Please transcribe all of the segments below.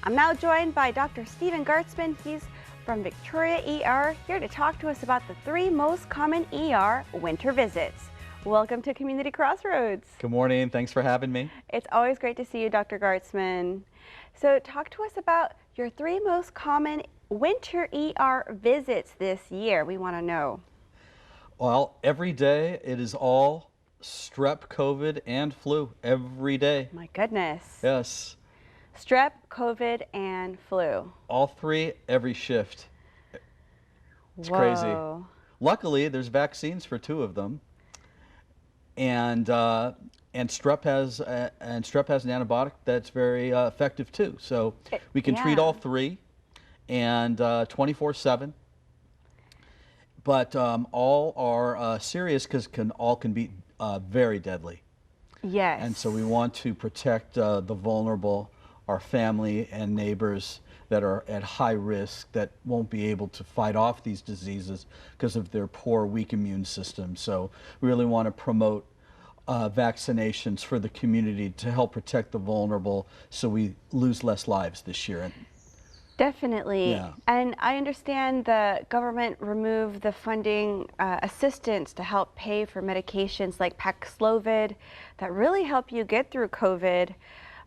I'm now joined by Dr. Stephen Gartzman. He's from Victoria ER, here to talk to us about the 3 most common ER winter visits. Welcome to Community Crossroads. Good morning. Thanks for having me. It's always great to see you, Dr. Gartzman. So talk to us about your 3 most common winter ER visits this year. We want to know. Well, every day it is all strep, COVID, and flu. Every day. My goodness. Yes. Strep, COVID, and flu. All 3, every shift. It's Whoa. crazy. Luckily, there's vaccines for 2 of them. And strep has an antibiotic that's very effective too. So we can treat all 3, and 24/7. But all are serious because all can be very deadly. Yes. And so we want to protect the vulnerable, our family and neighbors that are at high risk, that won't be able to fight off these diseases because of their poor, weak immune system. So we really want to promote vaccinations for the community to help protect the vulnerable so we lose less lives this year. Definitely. Yeah. And I understand the government removed the funding assistance to help pay for medications like Paxlovid that really help you get through COVID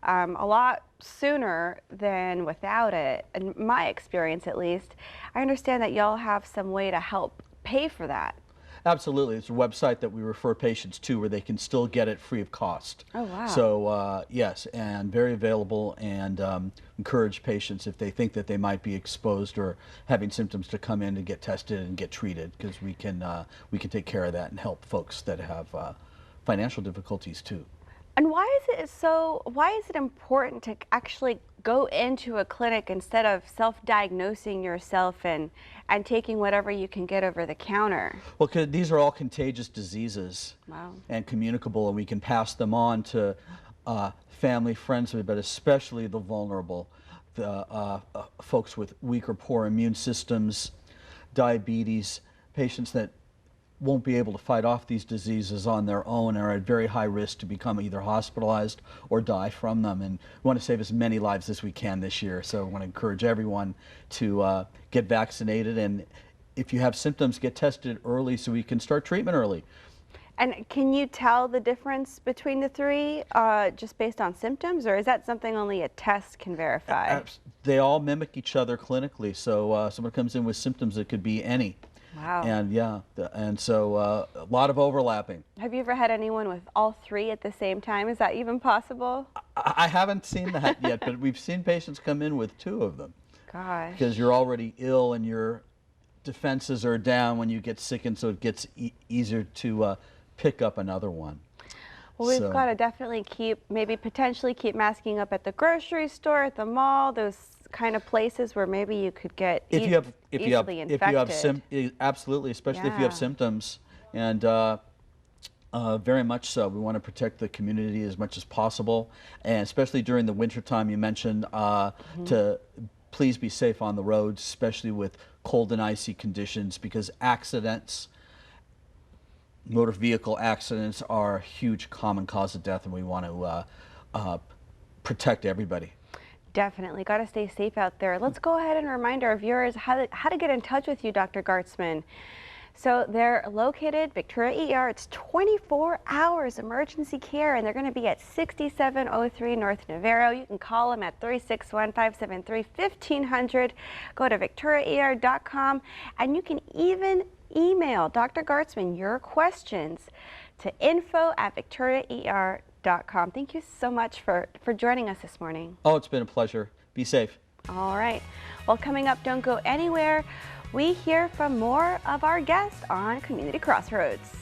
a lot sooner than without it. In my experience, at least, I understand that y'all have some way to help pay for that. Absolutely. It's a website that we refer patients to where they can still get it free of cost. Oh, wow. So, yes, and very available, and encourage patients if they think that they might be exposed or having symptoms to come in and get tested and get treated, because we can take care of that and help folks that have financial difficulties too. And why is it important to actually go into a clinic instead of self-diagnosing yourself and taking whatever you can get over the counter? Well, these are all contagious diseases. Wow. And communicable, and we can pass them on to family, friends, but especially the vulnerable, the folks with weak or poor immune systems, diabetes, patients that won't be able to fight off these diseases on their own, are at very high risk to become either hospitalized or die from them. And we want to save as many lives as we can this year. So I want to encourage everyone to get vaccinated, and if you have symptoms, get tested early so we can start treatment early. And can you tell the difference between the 3 just based on symptoms, or is that something only a test can verify? They all mimic each other clinically. So someone comes in with symptoms, it could be any. Wow. And so a lot of overlapping. Have you ever had anyone with all 3 at the same time? Is that even possible? I haven't seen that yet, but we've seen patients come in with 2 of them. Gosh. Because you're already ill and your defenses are down when you get sick, and so it gets easier to pick up another one. Well, we've got to definitely potentially keep masking up at the grocery store, at the mall, those kind of places where maybe you could get easily infected. Absolutely, especially if you have symptoms, and very much so. We want to protect the community as much as possible, and especially during the winter time. You mentioned to please be safe on the roads, especially with cold and icy conditions, because motor vehicle accidents are a huge common cause of death, and we want to protect everybody. Definitely. Got to stay safe out there. Let's go ahead and remind our viewers how to get in touch with you, Dr. Gartzman. So they're located, Victoria ER, it's 24 hours emergency care, and they're going to be at 6703 North Navarro. You can call them at 361-573-1500. Go to victoriaer.com, and you can even email Dr. Gartzman your questions to info@victoriaer.com. Thank you so much for joining us this morning. Oh, it's been a pleasure. Be safe. All right. Well, coming up, don't go anywhere. We hear from more of our guests on Community Crossroads.